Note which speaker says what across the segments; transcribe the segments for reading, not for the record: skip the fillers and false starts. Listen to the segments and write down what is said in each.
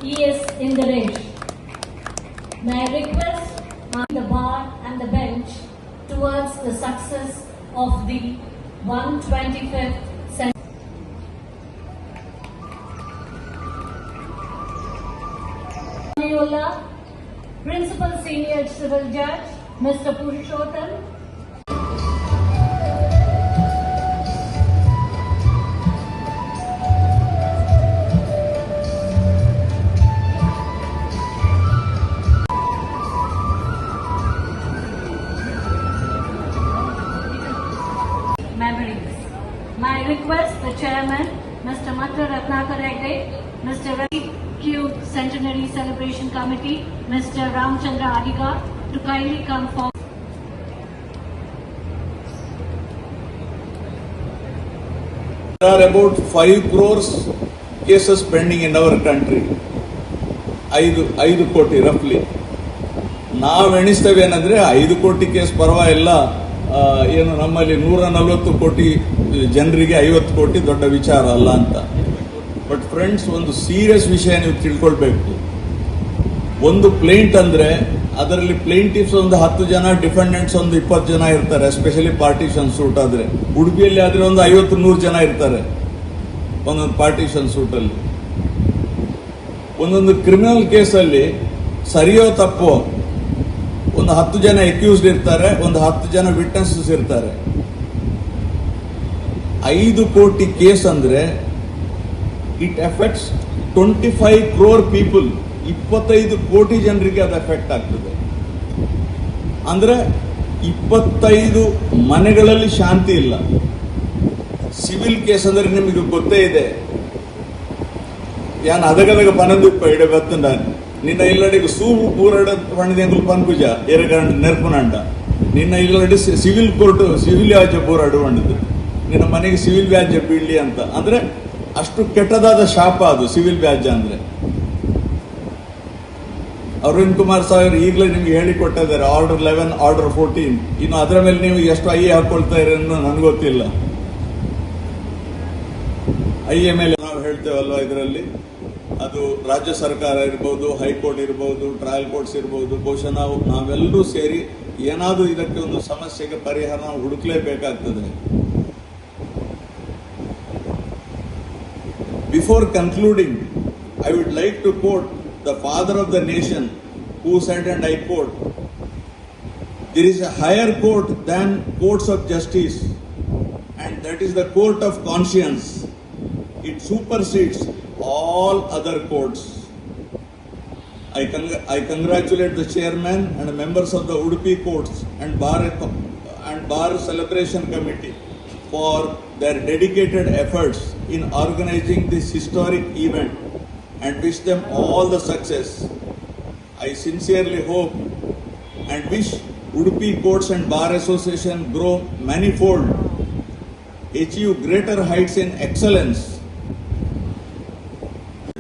Speaker 1: he is in the range. May I request the bar and the bench towards the success of the 125th century. Principal Senior Civil Judge, Mr. Purushottam. May I request the Chairman, Mr. Matta Ratnakar Hegde, Mr. Ravi Q Centenary Celebration Committee, Mr. Ramchandra Adiga, to kindly come forward.
Speaker 2: There are about 5 crores cases pending in our country. 5 ಕೋಟಿ roughly. ನಾವು ಎಣಿಸ್ತೇವೆ ಏನಂದ್ರೆ 5 ಕೋಟಿ case ಪರವಾಗಿಲ್ಲ, ಏನು ನಮ್ಮಲ್ಲಿ 140 ಕೋಟಿ ಜನರಿಗೆ 50 ಕೋಟಿ ದೊಡ್ಡ ವಿಚಾರ ಅಲ್ಲ ಅಂತ. ಬಟ್ ಫ್ರೆಂಡ್ಸ್, ಒಂದು ಸೀರಿಯಸ್ ವಿಷಯ ನೀವು ತಿಳ್ಕೊಳ್ಬೇಕು. ಒಂದು ಪ್ಲೇಂಟ್ ಅಂದ್ರೆ ಅದರಲ್ಲಿ ಪ್ಲೇಂಟಿಫ್ಸ್ ಒಂದು 10 ಜನ, ಡಿಫೆಂಡೆಂಟ್ಸ್ ಒಂದು 20 ಜನ ಇರ್ತಾರೆ, ಎಸ್ಪೆಷಲಿ ಪಾರ್ಟಿಷನ್ ಸೂಟ್ ಆದ್ರೆ. ಉಡುಪಿಯಲ್ಲಿ ಆದ್ರೆ ಒಂದು 50-100 ಜನ ಇರ್ತಾರೆ ಒಂದೊಂದು ಪಾರ್ಟಿಷನ್ ಸೂಟ್ ಅಲ್ಲಿ. ಒಂದೊಂದು ಕ್ರಿಮಿನಲ್ ಕೇಸಲ್ಲಿ ಸರಿಯೋ ತಪ್ಪೋ ಒಂದು 10 ಜನ ಅಕ್ಯೂಸ್ಡ್ ಇರ್ತಾರೆ, ಒಂದು 10 ಜನ ವಿಟ್ನೆಸಸ್ ಇರ್ತಾರೆ. 5 ಕೋಟಿ ಕೇಸ್ ಅಂದ್ರೆ ಇಟ್ ಎಫೆಕ್ಟ್ಸ್ 25 crore ಪೀಪಲ್. 25 ಕೋಟಿ ಜನರಿಗೆ ಅದು ಎಫೆಕ್ಟ್ ಆಗ್ತದೆ. ಅಂದ್ರೆ 25 ಮನೆಗಳಲ್ಲಿ ಶಾಂತಿ ಇಲ್ಲ. ಸಿವಿಲ್ ಕೇಸ್ ಅಂದ್ರೆ ನಿಮಗೆ ಗೊತ್ತೇ ಇದೆ. ಯಾನ್ ಅದಗದಗ ಪನಂದಿಪ್ಪ ಇಡ ಬತ್ತಂಡ ನಿನ್ನ ಇಲ್ಲಡಿಗೆ ಸೂವು ಪೂರಡ ಪಣಿದೆಂಗುಲು ಪನ್ಪುಜ ಎರಗಂಡ ನೆರ್ಪುನಂಡ ನಿನ್ನ ಇಲ್ಲಡಿ ಸಿವಿಲ್ ಕೋರ್ಟ್ ಸಿವಿಲ್ ವ್ಯಾಜ್ಯ ಪೂರಾಡು ಬಂಡದು ನಿನ್ನ ಮನೆಗೆ ಸಿವಿಲ್ ವ್ಯಾಜ್ಯ ಬೀಳಲಿ ಅಂತ. ಅಂದ್ರೆ ಅಷ್ಟು ಕೆಟ್ಟದಾದ ಶಾಪ ಅದು ಸಿವಿಲ್ ವ್ಯಾಜ್ಯ ಅಂದ್ರೆ. ಅರುಣ್ ಕುಮಾರ್ ಸಾಹೇಬ್ ಈಗಲೇ ನಿಮ್ಗೆ ಹೇಳಿಕೊಟ್ಟಿದ್ದಾರೆ, ಆರ್ಡರ್ 11, ಆರ್ಡರ್ 14. ಇನ್ನು ಅದರ ಮೇಲೆ ನೀವು ಎಷ್ಟು ಐ ಹಾಕೊಳ್ತಾ ಇರ ನನಗೆ ಗೊತ್ತಿಲ್ಲ. ಐ ಮೇಲೆ ನಾವು ಹೇಳ್ತೇವಲ್ವಾ, ಇದರಲ್ಲಿ ಅದು ರಾಜ್ಯ ಸರ್ಕಾರ ಇರ್ಬೋದು, ಹೈಕೋರ್ಟ್ ಇರ್ಬೋದು, ಟ್ರಯಲ್ ಕೋರ್ಟ್ಸ್ ಇರ್ಬೋದು. ಬಹುಶಃ ನಾವೆಲ್ಲರೂ ಸೇರಿ ಏನಾದರೂ ಇದಕ್ಕೆ ಒಂದು ಸಮಸ್ಯೆಗೆ ಪರಿಹಾರ ನಾವು ಹುಡುಕ್ಲೇಬೇಕಾಗ್ತದೆ. Before concluding, I would like to quote the father of the nation who said, and I quote, "There is a higher court than courts of justice, and that is the court of conscience. It supersedes all other courts." I congratulate the chairman and members of the Udupi courts and bar celebration committee for their dedicated efforts in organizing this historic event and wish them all the success. I sincerely hope and wish Udupi Courts and Bar Association grow manifold, achieve greater heights in excellence.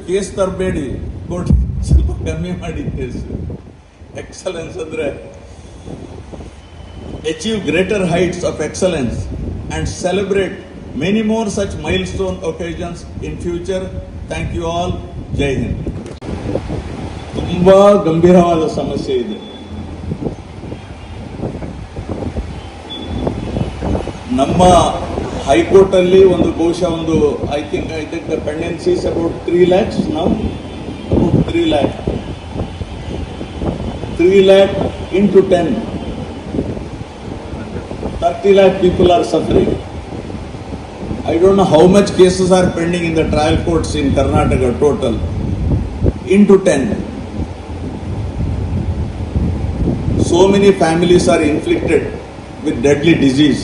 Speaker 2: Case ತರಬೇಡಿ, court ಸ್ವಲ್ಪ ಕಮ್ಮಿ ಮಾಡಿ case. Excellence ಅಂದ್ರೆ achieve greater heights of excellence and celebrate many more such milestone occasions in future. Thank you all. Jai Hind. ತುಂಬಾ ಗಂಭೀರವಾದ ಸಮಸ್ಯೆ ಇದೆ. ನಮ್ಮ ಹೈಕೋರ್ಟ್ ಅಲ್ಲಿ ಒಂದು ಬಹುಶಃ ಒಂದು I think the pendency is about 3 lakhs now. About 3 lakh. 3 lakh into 10. 30 lakh people are suffering. I don't know how much cases are pending in the trial courts in Karnataka total. Into 10. So many families are inflicted with deadly disease.